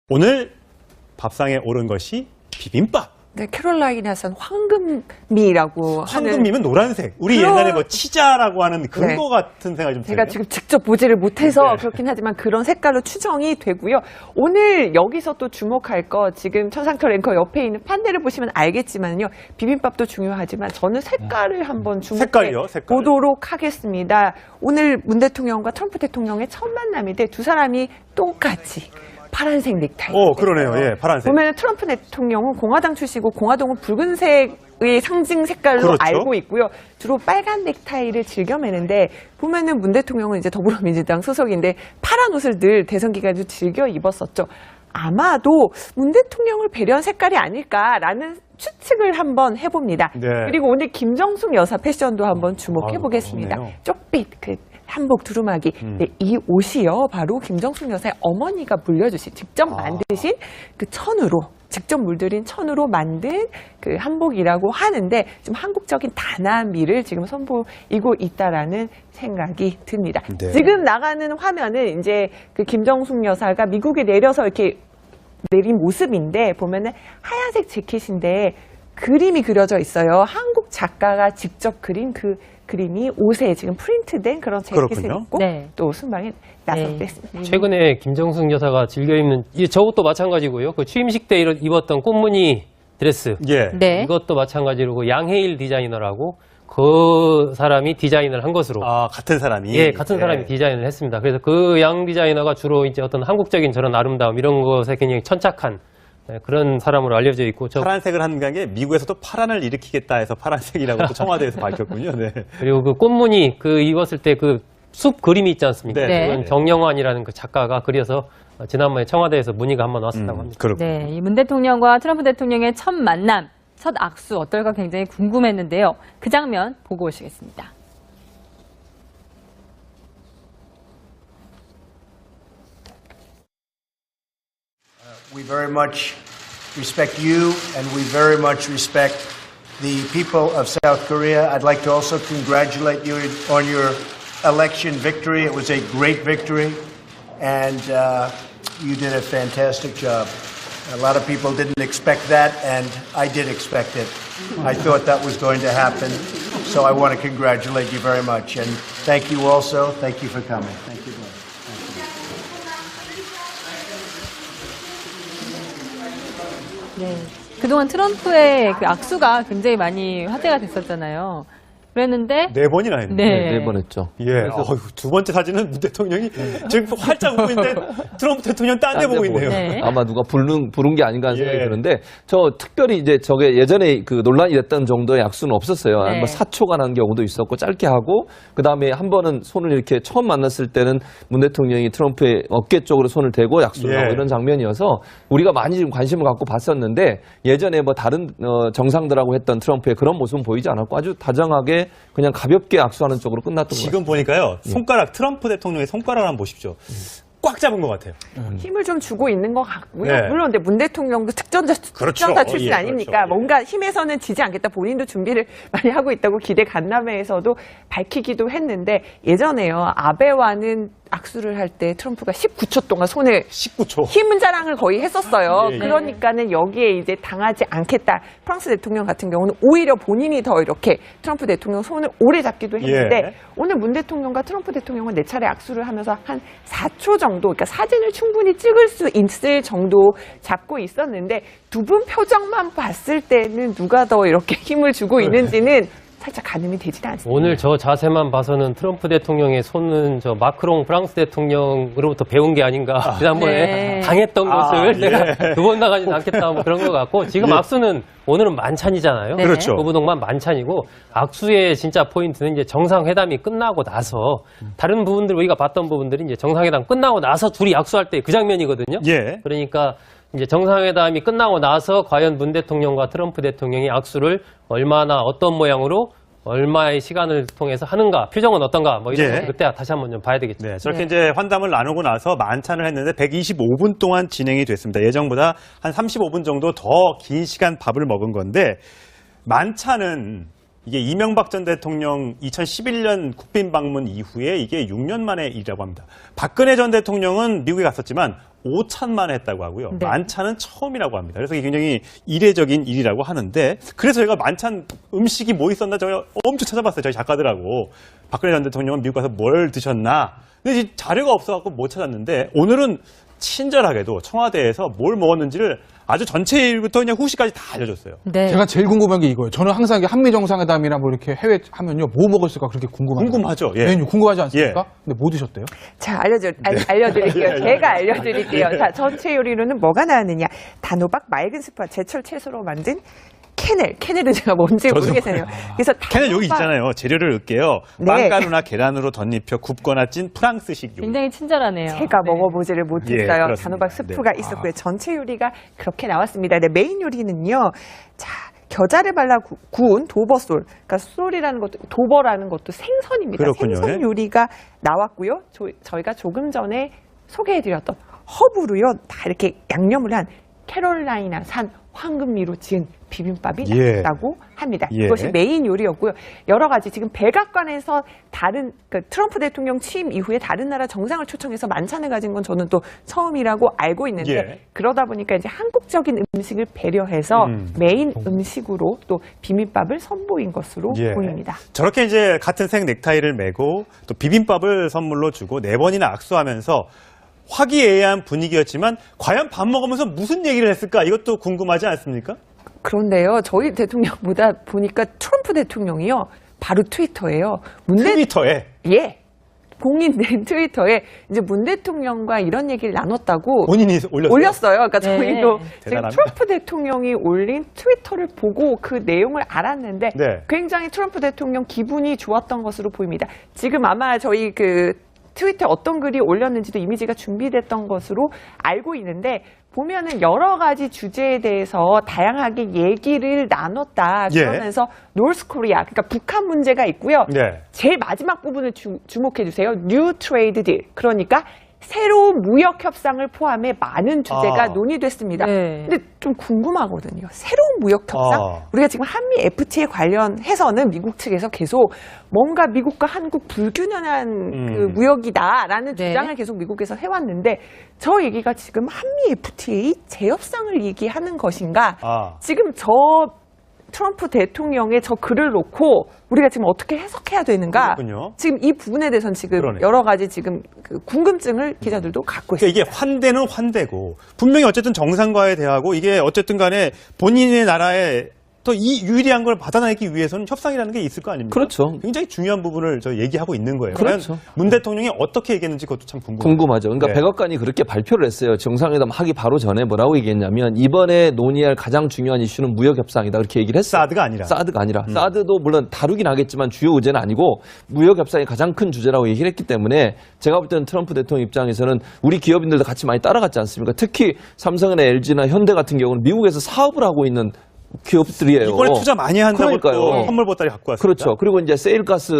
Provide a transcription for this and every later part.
오늘 밥상에 오른 것이 비빔밥. 네, 캐롤라이나산 황금미라고 하는. 황금미면 노란색. 우리 그런- 옛날에 뭐 치자라고 하는 그거 네. 같은 생각이 좀 제가 드네요. 지금 직접 보지를 못해서 네. 그렇긴 하지만 그런 색깔로 추정이 되고요. 오늘 여기서 또 주목할 거 지금 천상철 앵커 옆에 있는 판넬을 보시면 알겠지만요. 비빔밥도 중요하지만 저는 색깔을 한번 주목해 색깔이요? 색깔. 보도록 하겠습니다. 오늘 문 대통령과 트럼프 대통령의 첫 만남인데 두 사람이 똑같이 파란색 넥타이. 그러네요. 예, 파란색. 보면 트럼프 대통령은 공화당 출신이고 공화당은 붉은색의 상징 색깔로 그렇죠. 알고 있고요. 주로 빨간 넥타이를 즐겨 매는데 보면은 문 대통령은 이제 더불어민주당 소속인데 파란 옷을 늘 대선 기간에 즐겨 입었었죠. 아마도 문 대통령을 배려한 색깔이 아닐까라는 추측을 한번 해봅니다. 네. 그리고 오늘 김정숙 여사 패션도 한번 주목해 아유, 보겠습니다. 좋네요. 쪽빛 한복 두루마기. 네, 이 옷이요. 바로 김정숙 여사의 어머니가 물려주신, 직접 만드신 그 천으로, 직접 물들인 천으로 만든 그 한복이라고 하는데 좀 한국적인 단아미를 지금 선보이고 있다라는 생각이 듭니다. 네. 지금 나가는 화면은 이제 그 김정숙 여사가 미국에 내려서 이렇게 내린 모습인데 보면은 하얀색 재킷인데 그림이 그려져 있어요. 한국 작가가 직접 그린 그 그림이 옷에 지금 프린트된 그런 재킷을 그렇군요. 입고 네. 또 순방에 나서기도 했습니다. 최근에 김정숙 여사가 즐겨 입는 저것도 마찬가지고요. 그 취임식 때 입었던 꽃무늬 드레스 예. 네. 이것도 마찬가지로 양해일 디자이너라고 그 사람이 디자인을 한 것으로 같은 사람이. 예, 같은 사람이 디자인을 했습니다. 그래서 그 양 디자이너가 주로 이제 어떤 한국적인 저런 아름다움 이런 것에 굉장히 천착한 그런 사람으로 알려져 있고 파란색을 한 게 미국에서도 파란을 일으키겠다 해서 파란색이라고 또 청와대에서 밝혔군요. 네. 그리고 그 꽃무늬 그 입었을 때 그 숲 그림이 있지 않습니까? 네. 그건 정영환이라는 그 작가가 그려서 지난번에 청와대에서 문의가 한번 왔었다고 합니다. 그렇군요. 네, 이 문 대통령과 트럼프 대통령의 첫 만남, 첫 악수 어떨까 굉장히 궁금했는데요. 그 장면 보고 오시겠습니다. We very much respect you, and we very much respect the people of South Korea. I'd like to also congratulate you on your election victory. It was a great victory, and you did a fantastic job. A lot of people didn't expect that, and I did expect it. I thought that was going to happen, so I want to congratulate you very much. And thank you also. Thank you for coming. Thank you both. 네. 그동안 트럼프의 그 악수가 굉장히 많이 화제가 됐었잖아요. 그랬는데 네 번이나 했네요. 네. 네 번 했죠. 예. 두 번째 사진은 문 대통령이 지금 활짝 웃고 있는데 트럼프 대통령 딴 데 보고 있네요. 네. 아마 누가 부른 게 아닌가 하는 생각이 예. 드는데 저 특별히 이제 저게 예전에 그 논란이 됐던 정도의 약수는 없었어요. 네. 뭐 4초간 한 경우도 있었고 짧게 하고 그다음에 한 번은 손을 이렇게 처음 만났을 때는 문 대통령이 트럼프의 어깨 쪽으로 손을 대고 약수를 예. 하고 이런 장면이어서 우리가 많이 좀 관심을 갖고 봤었는데 예전에 뭐 다른 정상들하고 했던 트럼프의 그런 모습은 보이지 않았고 아주 다정하게 그냥 가볍게 악수하는 쪽으로 끝났던 것 같아요. 지금 보니까요. 손가락, 트럼프 대통령의 손가락을 한번 보십시오. 꽉 잡은 것 같아요. 힘을 좀 주고 있는 것 같고요. 네. 물론 근데 문 대통령도 특전사 그렇죠. 출신 예, 아닙니까? 그렇죠. 예. 뭔가 힘에서는 지지 않겠다. 본인도 준비를 많이 하고 있다고 기대 간담회에서도 밝히기도 했는데 예전에요. 아베와는 악수를 할 때 트럼프가 19초 동안 손을 19초. 힘은 자랑을 거의 했었어요. 예, 예. 그러니까는 여기에 이제 당하지 않겠다. 프랑스 대통령 같은 경우는 오히려 본인이 더 이렇게 트럼프 대통령 손을 오래 잡기도 했는데 예. 오늘 문 대통령과 트럼프 대통령은 4차례 악수를 하면서 한 4초 정도, 그러니까 사진을 충분히 찍을 수 있을 정도 잡고 있었는데 두 분 표정만 봤을 때는 누가 더 이렇게 힘을 주고 있는지는 살짝 가늠이 되지도 않습니다. 오늘 저 자세만 봐서는 트럼프 대통령의 손은 저 마크롱 프랑스 대통령으로부터 배운 게 아닌가. 지난번에 네. 당했던 것을 예. 내가 두 번 나가진 않겠다 뭐 그런 것 같고 지금 악수는 오늘은 만찬이잖아요. 네. 그렇죠. 부부동반 만찬이고 악수의 진짜 포인트는 이제 정상회담이 끝나고 나서 다른 부분들 우리가 봤던 부분들이 이제 정상회담 끝나고 나서 둘이 악수할 때 그 장면이거든요. 예. 그러니까 이제 정상회담이 끝나고 나서 과연 문 대통령과 트럼프 대통령이 악수를 얼마나 어떤 모양으로 얼마의 시간을 통해서 하는가, 표정은 어떤가, 뭐 이런 예. 거 그때 다시 한번 좀 봐야 되겠죠. 네, 저렇게 이제 환담을 나누고 나서 만찬을 했는데 125분 동안 진행이 됐습니다. 예정보다 한 35분 정도 더 긴 시간 밥을 먹은 건데 만찬은 이게 이명박 전 대통령 2011년 국빈 방문 이후에 이게 6년 만의 일이라고 합니다. 박근혜 전 대통령은 미국에 갔었지만 5찬 만에 했다고 하고요. 네. 만찬은 처음이라고 합니다. 그래서 이게 굉장히 이례적인 일이라고 하는데 그래서 저희가 만찬 음식이 뭐 있었나 저희가 엄청 찾아봤어요. 저희 작가들하고. 박근혜 전 대통령은 미국 가서 뭘 드셨나. 근데 이제 자료가 없어갖고 못 찾았는데 오늘은 친절하게도 청와대에서 뭘 먹었는지를 아주 전체 일부터 그냥 후시까지 다 알려줬어요. 네. 제가 제일 궁금한 게 이거예요. 저는 항상 이게 한미 정상회담이나 뭐 이렇게 해외 하면요, 뭐 먹었을까 그렇게 궁금해요. 궁금하죠? 예. 메뉴 궁금하지 않습니까? 근데 뭐 드셨대요? 자, 알려드릴게요. 제가 알려드릴게요. 자, 전체 요리로는 뭐가 나왔느냐. 단호박, 맑은 스파, 제철 채소로 만든 캐넬은 제가 뭔지 모르겠어요. 그래서 걔는 여기 단호박- 있잖아요. 재료를 넣을게요. 네. 빵가루나 계란으로 덧입혀 굽거나 찐 프랑스식 요리. 굉장히 친절하네요. 제가 네. 먹어보지를 못했어요. 그렇습니다. 단호박 스프가 네. 있었고요. 전체 요리가 그렇게 나왔습니다. 네, 메인 요리는요. 자, 겨자를 발라 구운 도버솔. 그러니까 솔이라는 것도 도버라는 것도 생선입니다. 그렇군요. 생선 요리가 나왔고요. 저희가 조금 전에 소개해드렸던 허브로요. 다 이렇게 양념을 한 캐롤라이나산 황금미로 지은 비빔밥이 예. 나왔다고 합니다. 예. 이것이 메인 요리였고요. 여러 가지 지금 백악관에서 다른 트럼프 대통령 취임 이후에 다른 나라 정상을 초청해서 만찬을 가진 건 저는 또 처음이라고 알고 있는데 예. 그러다 보니까 이제 한국적인 음식을 배려해서 메인 음식으로 또 비빔밥을 선보인 것으로 예. 보입니다. 저렇게 이제 같은 색 넥타이를 메고 또 비빔밥을 선물로 주고 4번이나 악수하면서 화기애애한 분위기였지만 과연 밥 먹으면서 무슨 얘기를 했을까 이것도 궁금하지 않습니까? 그런데요, 저희 대통령보다 보니까 트럼프 대통령이요, 바로 트위터예요. 트위터에 예. 공인된 트위터에 이제 문 대통령과 이런 얘기를 나눴다고 본인이 올렸어요. 올렸어요. 그러니까 네. 저희도 지금 대단합니다. 트럼프 대통령이 올린 트위터를 보고 그 내용을 알았는데 네. 굉장히 트럼프 대통령 기분이 좋았던 것으로 보입니다. 지금 아마 저희 트위터에 어떤 글이 올렸는지도 이미지가 준비됐던 것으로 알고 있는데 보면은 여러 가지 주제에 대해서 다양하게 얘기를 나눴다. 예. 그러면서 노스 코리아, 그러니까 북한 문제가 있고요. 네. 제일 마지막 부분을 주목해 주세요. 뉴 트레이드 딜. 그러니까 새로운 무역 협상을 포함해 많은 주제가 논의됐습니다. 네. 근데 좀 궁금하거든요. 새로운 무역 협상? 우리가 지금 한미 FTA 관련해서는 미국 측에서 계속 뭔가 미국과 한국 불균형한 그 무역이다라는 네. 주장을 계속 미국에서 해왔는데 저 얘기가 지금 한미 FTA 재협상을 얘기하는 것인가? 지금 저 트럼프 대통령의 저 글을 놓고 우리가 지금 어떻게 해석해야 되는가? 그렇군요. 지금 이 부분에 대해서는 지금 그러네요. 여러 가지 지금 그 궁금증을 기자들도 갖고 그러니까 있습니다. 이게 환대는 환대고 분명히 어쨌든 정상과의 대화고 이게 어쨌든 간에 본인의 나라에 또 이 유리한 걸 받아내기 위해서는 협상이라는 게 있을 거 아닙니까? 그렇죠. 굉장히 중요한 부분을 저 얘기하고 있는 거예요. 그렇죠. 과연 문 대통령이 어떻게 얘기했는지 그것도 참 궁금하죠. 그러니까 네. 백악관이 그렇게 발표를 했어요. 정상회담 하기 바로 전에 뭐라고 얘기했냐면 이번에 논의할 가장 중요한 이슈는 무역협상이다. 그렇게 얘기를 했어요. 사드가 아니라. 사드가 아니라. 사드도 물론 다루긴 하겠지만 주요 의제는 아니고 무역협상이 가장 큰 주제라고 얘기를 했기 때문에 제가 볼 때는 트럼프 대통령 입장에서는 우리 기업인들도 같이 많이 따라갔지 않습니까? 특히 삼성이나 LG나 현대 같은 경우는 미국에서 사업을 하고 있는 기업들이에요. 이번에 투자 많이 한다고 또 그러니까요. 선물 보따리 갖고 왔습니다. 그렇죠. 그리고 이제 세일가스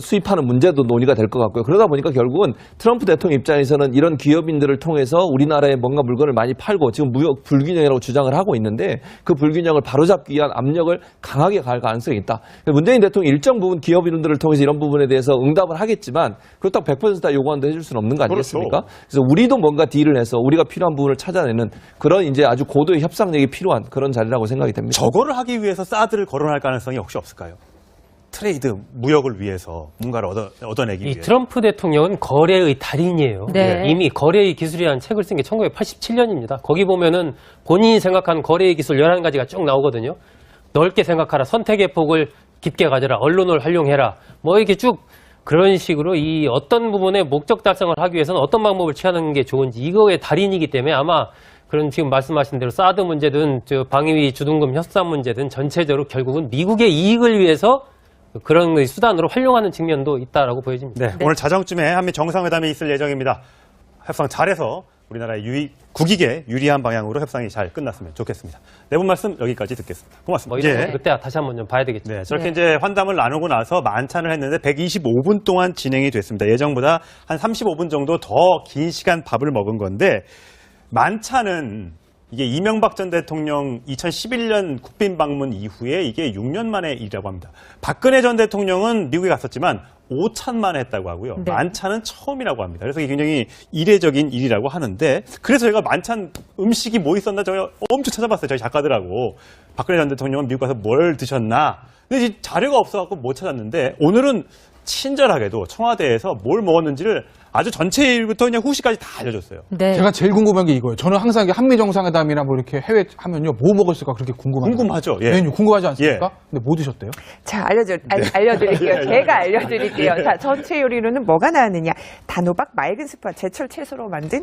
수입하는 문제도 논의가 될 것 같고요. 그러다 보니까 결국은 트럼프 대통령 입장에서는 이런 기업인들을 통해서 우리나라에 뭔가 물건을 많이 팔고 지금 무역 불균형이라고 주장을 하고 있는데 그 불균형을 바로잡기 위한 압력을 강하게 가할 가능성이 있다. 문재인 대통령이 일정 부분 기업인들을 통해서 이런 부분에 대해서 응답을 하겠지만 그렇다고 100% 다 요구한다 해줄 수는 없는 거 아니겠습니까? 그렇죠. 그래서 우리도 뭔가 딜을 해서 우리가 필요한 부분을 찾아내는 그런 이제 아주 고도의 협상력이 필요한 그런 자리라고 생각이 됩니다. 저거를 하기 위해서 사드를 거론할 가능성이 혹시 없을까요? 트레이드, 무역을 위해서 뭔가를 얻어내기 이 위해서. 트럼프 대통령은 거래의 달인이에요. 네. 이미 거래의 기술이라는 책을 쓴 게 1987년입니다. 거기 보면은 본인이 생각한 거래의 기술 11가지가 쭉 나오거든요. 넓게 생각하라, 선택의 폭을 깊게 가져라, 언론을 활용해라, 뭐 이렇게 쭉 그런 식으로 이 어떤 부분에 목적 달성을 하기 위해서는 어떤 방법을 취하는 게 좋은지 이거의 달인이기 때문에 아마 그런 지금 말씀하신 대로 사드 문제든 방위비 주둔금 협상 문제든 전체적으로 결국은 미국의 이익을 위해서 그런 수단으로 활용하는 측면도 있다라고 보여집니다. 네, 오늘 자정쯤에 한미 정상회담이 있을 예정입니다. 협상 잘해서 우리나라의 국익에 유리한 방향으로 협상이 잘 끝났으면 좋겠습니다. 네 분 말씀 여기까지 듣겠습니다. 고맙습니다. 뭐 이런 거 그때 다시 한번 좀 봐야 되겠죠. 네, 저렇게 이제 환담을 나누고 나서 만찬을 했는데 125분 동안 진행이 됐습니다. 예정보다 한 35분 정도 더 긴 시간 밥을 먹은 건데 만찬은 이게 이명박 전 대통령 2011년 국빈 방문 이후에 이게 6년 만의 일이라고 합니다. 박근혜 전 대통령은 미국에 갔었지만 5찬 만에 했다고 하고요. 네. 만찬은 처음이라고 합니다. 그래서 이게 굉장히 이례적인 일이라고 하는데 그래서 저희가 만찬 음식이 뭐 있었나 저희가 엄청 찾아봤어요. 저희 작가들하고. 박근혜 전 대통령은 미국 가서 뭘 드셨나. 근데 이제 자료가 없어갖고 못 찾았는데 오늘은 친절하게도 청와대에서 뭘 먹었는지를 아주 전체 일부터 그냥 후시까지 다 알려줬어요. 네. 제가 제일 궁금한 게 이거예요. 저는 항상 이게 한미 정상회담이나 뭐 이렇게 해외 하면요, 뭐 먹었을까 그렇게 궁금해요. 궁금하죠? 예. 메뉴 궁금하지 않습니까? 근데 뭐 드셨대요? 자, 알려드릴게요. 제가 알려드릴게요. 자, 전체 요리로는 뭐가 나왔느냐. 단호박, 맑은 스프와 제철 채소로 만든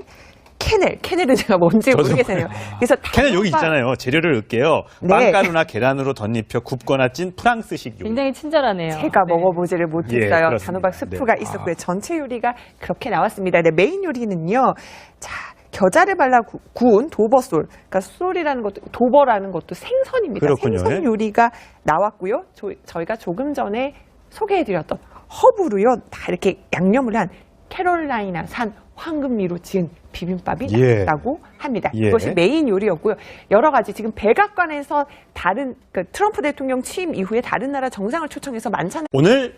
캐넬은 제가 뭔지 모르겠어요. 그래서 캐넬 여기 있잖아요. 재료를 넣을게요. 네. 빵가루나 계란으로 덧입혀 굽거나 찐 프랑스식 요리. 굉장히 친절하네요. 제가 네. 먹어보지를 못했어요. 그렇습니다. 단호박 스프가 네. 있었고요. 전체 요리가 그렇게 나왔습니다. 네, 메인 요리는요. 자, 겨자를 발라 구운 도버솔. 그러니까 솔이라는 것도 도버라는 것도 생선입니다. 그렇군요. 생선 요리가 나왔고요. 저희가 조금 전에 소개해드렸던 허브로요. 다 이렇게 양념을 한 캐롤라이나산 황금미로 지은 비빔밥이 예. 나왔다고 합니다. 예. 그것이 메인 요리였고요. 여러 가지 지금 백악관에서 다른 트럼프 대통령 취임 이후에 다른 나라 정상을 초청해서 만찬을 오늘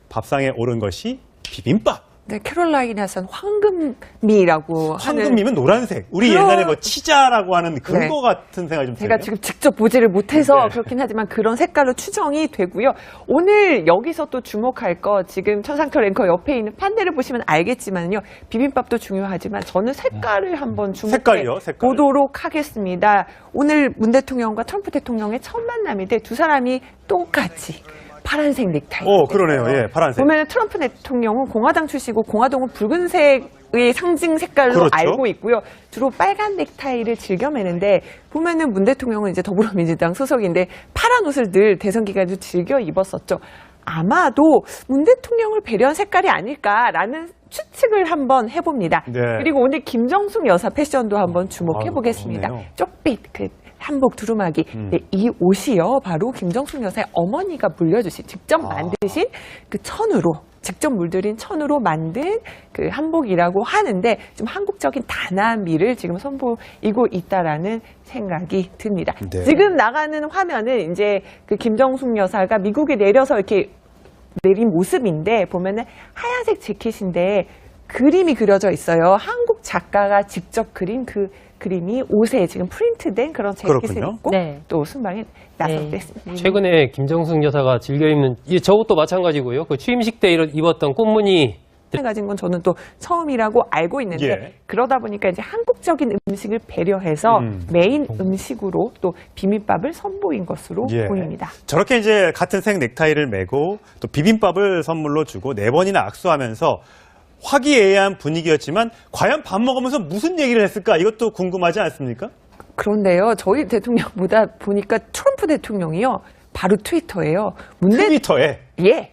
밥상에 오른 것이 비빔밥. 네, 캐롤라이나산 황금미라고 하는 황금이면 노란색. 우리 그런- 옛날에 뭐 치자라고 하는 그거 네. 같은 생각이 좀 제가 들어요. 지금 직접 보지를 못해서 네. 그렇긴 하지만 그런 색깔로 추정이 되고요. 오늘 여기서 또 주목할 거 지금 천상철 앵커 옆에 있는 판넬을 보시면 알겠지만요. 비빔밥도 중요하지만 저는 색깔을 한번 주목해 색깔이요? 색깔. 보도록 하겠습니다. 오늘 문 대통령과 트럼프 대통령의 첫 만남인데 두 사람이 똑같이 파란색 넥타이. 그러네요. 예, 파란색. 보면 트럼프 대통령은 공화당 출신이고 공화당은 붉은색의 상징 색깔로 그렇죠. 알고 있고요. 주로 빨간 넥타이를 즐겨 매는데 보면은 문 대통령은 이제 더불어민주당 소속인데 파란 옷을 늘 대선 기간에도 즐겨 입었었죠. 아마도 문 대통령을 배려한 색깔이 아닐까라는 추측을 한번 해봅니다. 네. 그리고 오늘 김정숙 여사 패션도 한번 주목해 아, 보겠습니다. 좋네요. 쪽빛 한복 두루마기. 네, 이 옷이요 바로 김정숙 여사의 어머니가 물려주신 직접 만드신 그 천으로 직접 물들인 천으로 만든 그 한복이라고 하는데 좀 한국적인 단아미를 지금 선보이고 있다라는 생각이 듭니다. 네. 지금 나가는 화면은 이제 그 김정숙 여사가 미국에 내려서 이렇게 내린 모습인데 보면은 하얀색 재킷인데 그림이 그려져 있어요. 한국 작가가 직접 그린 그 그림이 옷에 지금 프린트된 그런 재킷을 그렇군요. 입고 네. 또 순방에 나서기도 했습니다. 최근에 김정숙 여사가 즐겨 입는 저것도 마찬가지고요. 그 취임식 때 입었던 꽃무늬 가진 건 저는 또 처음이라고 알고 있는데 예. 그러다 보니까 이제 한국적인 음식을 배려해서 메인 음식으로 또 비빔밥을 선보인 것으로 예. 보입니다. 저렇게 이제 같은 색 넥타이를 메고 또 비빔밥을 선물로 주고 4번이나 악수하면서 화기애애한 분위기였지만 과연 밥 먹으면서 무슨 얘기를 했을까 이것도 궁금하지 않습니까? 그런데요, 저희 대통령보다 보니까 트럼프 대통령이요, 바로 트위터예요. 트위터에 예.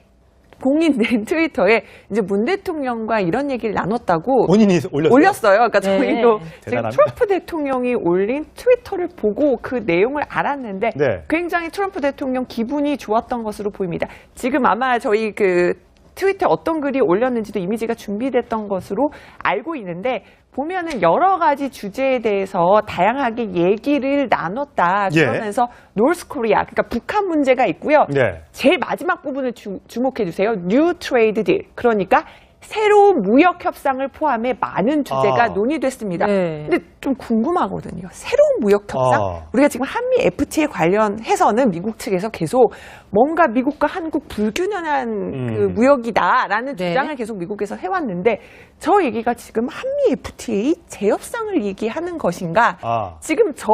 공인된 트위터에 이제 문 대통령과 이런 얘기를 나눴다고 본인이 올렸어요. 그러니까 네. 저희도 지금 대단합니다. 트럼프 대통령이 올린 트위터를 보고 그 내용을 알았는데 네. 굉장히 트럼프 대통령 기분이 좋았던 것으로 보입니다. 지금 아마 저희 그 트위터에 어떤 글이 올렸는지도 이미지가 준비됐던 것으로 알고 있는데 보면은 여러 가지 주제에 대해서 다양하게 얘기를 나눴다. 예. 그러면서 노스 코리아, 그러니까 북한 문제가 있고요. 네. 제일 마지막 부분을 주목해 주세요. 뉴 트레이드 딜. 그러니까 새로운 무역 협상을 포함해 많은 주제가 논의됐습니다. 네. 근데 좀 궁금하거든요. 새로운 무역 협상? 우리가 지금 한미 FTA에 관련해서는 미국 측에서 계속 뭔가 미국과 한국 불균형한 그 무역이다라는 네. 주장을 계속 미국에서 해왔는데 저 얘기가 지금 한미 FTA 재협상을 얘기하는 것인가? 지금 저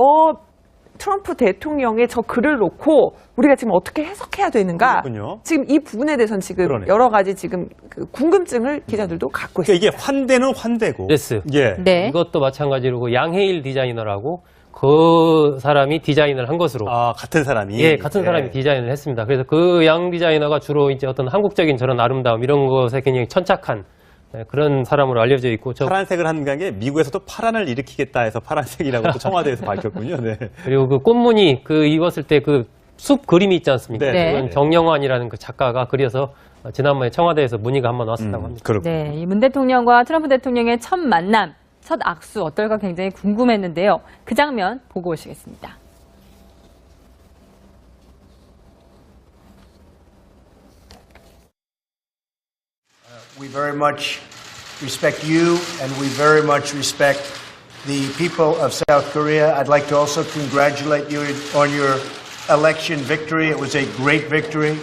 트럼프 대통령의 저 글을 놓고 우리가 지금 어떻게 해석해야 되는가? 그렇군요. 지금 이 부분에 대해서는 지금 그러네요. 여러 가지 지금 그 궁금증을 기자들도 갖고 그러니까 있습니다. 이게 환대는 환대고. 드레스. 예. 네. 이것도 마찬가지로 양해일 디자이너라고 그 사람이 디자인을 한 것으로 같은 사람이. 예, 같은 사람이 디자인을 했습니다. 그래서 그 양 디자이너가 주로 이제 어떤 한국적인 저런 아름다움 이런 것에 굉장히 천착한 그런 사람으로 알려져 있고 파란색을 한 게 미국에서도 파란을 일으키겠다 해서 파란색이라고 또 청와대에서 밝혔군요. 네. 그리고 그 꽃무늬 그 입었을 때 그 숲 그림이 있지 않습니까? 네. 그건 정영환이라는 그 작가가 그려서 지난번에 청와대에서 문의가 한번 왔었다고 합니다. 그렇군요. 네, 이 문 대통령과 트럼프 대통령의 첫 만남, 첫 악수 어떨까 굉장히 궁금했는데요. 그 장면 보고 오시겠습니다. We very much respect you, and we very much respect the people of South Korea. I'd like to also congratulate you on your election victory. It was a great victory,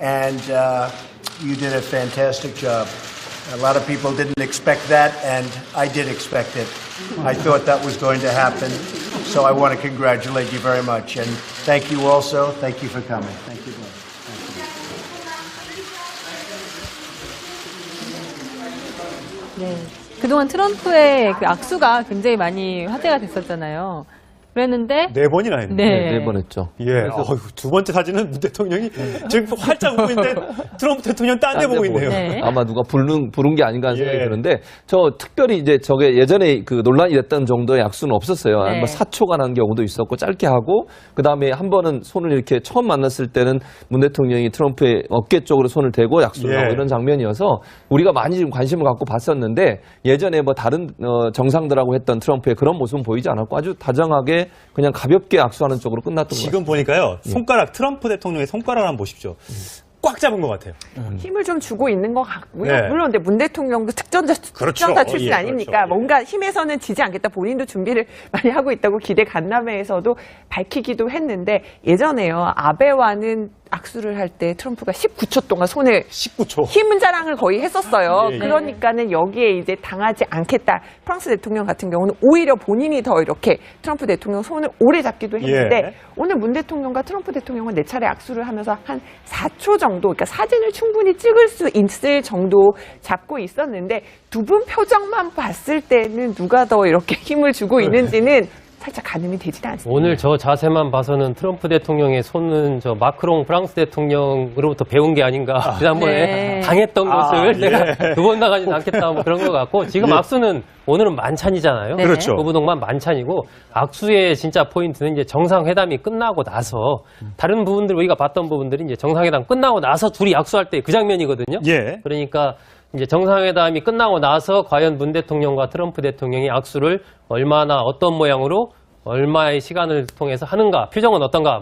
and you did a fantastic job. A lot of people didn't expect that, and I did expect it. I thought that was going to happen, so I want to congratulate you very much. And thank you also. Thank you for coming. Thank you. 네. 그동안 트럼프의 그 악수가 굉장히 많이 화제가 됐었잖아요. 그랬는데 4번이나 했는데. 네. 4번 했죠. 예. 두 번째 사진은 문 대통령이 지금 활짝 웃고 있는데 트럼프 대통령 딴 데 보고 있네요. 네. 아마 누가 부른 게 아닌가 하는 생각이 예. 드는데, 저 특별히 이제 저게 예전에 그 논란이 됐던 정도의 악수는 없었어요. 네. 뭐 4초간 한 경우도 있었고, 짧게 하고, 그 다음에 한 번은 손을 이렇게 처음 만났을 때는 문 대통령이 트럼프의 어깨 쪽으로 손을 대고 약수를 예. 하고 이런 장면이어서 우리가 많이 좀 관심을 갖고 봤었는데, 예전에 뭐 다른 정상들하고 했던 트럼프의 그런 모습은 보이지 않았고, 아주 다정하게 그냥 가볍게 악수하는 쪽으로 끝났던 것 같아요. 지금 보니까요. 손가락, 트럼프 대통령의 손가락을 한번 보십시오. 꽉 잡은 것 같아요. 힘을 좀 주고 있는 것 같고요. 네. 물론 근데 문 대통령도 특전사 그렇죠. 출신 예, 아닙니까? 그렇죠. 뭔가 힘에서는 지지 않겠다. 본인도 준비를 많이 하고 있다고 기대 간담회에서도 밝히기도 했는데, 예전에요. 아베와는 악수를 할 때 트럼프가 19초 동안 손을 19초. 힘 자랑을 거의 했었어요. 예, 예. 그러니까는 여기에 이제 당하지 않겠다. 프랑스 대통령 같은 경우는 오히려 본인이 더 이렇게 트럼프 대통령 손을 오래 잡기도 했는데, 예. 오늘 문 대통령과 트럼프 대통령은 4차례 악수를 하면서 한 4초 정도, 그러니까 사진을 충분히 찍을 수 있을 정도 잡고 있었는데, 두 분 표정만 봤을 때는 누가 더 이렇게 힘을 주고 있는지는 살짝 가늠이 되지도 않습니다. 오늘 저 자세만 봐서는 트럼프 대통령의 손은 저 마크롱 프랑스 대통령으로부터 배운 게 아닌가. 지난번에 네. 당했던 것을 예. 내가 두 번 나가진 않겠다 뭐 그런 것 같고, 지금 악수는 오늘은 만찬이잖아요. 네. 그렇죠. 부부동반 만찬이고, 악수의 진짜 포인트는 이제 정상회담이 끝나고 나서, 다른 부분들 우리가 봤던 부분들이 이제 정상회담 끝나고 나서 둘이 악수할 때 그 장면이거든요. 예. 그러니까 이제 정상회담이 끝나고 나서 과연 문 대통령과 트럼프 대통령이 악수를 얼마나 어떤 모양으로 얼마의 시간을 통해서 하는가, 표정은 어떤가.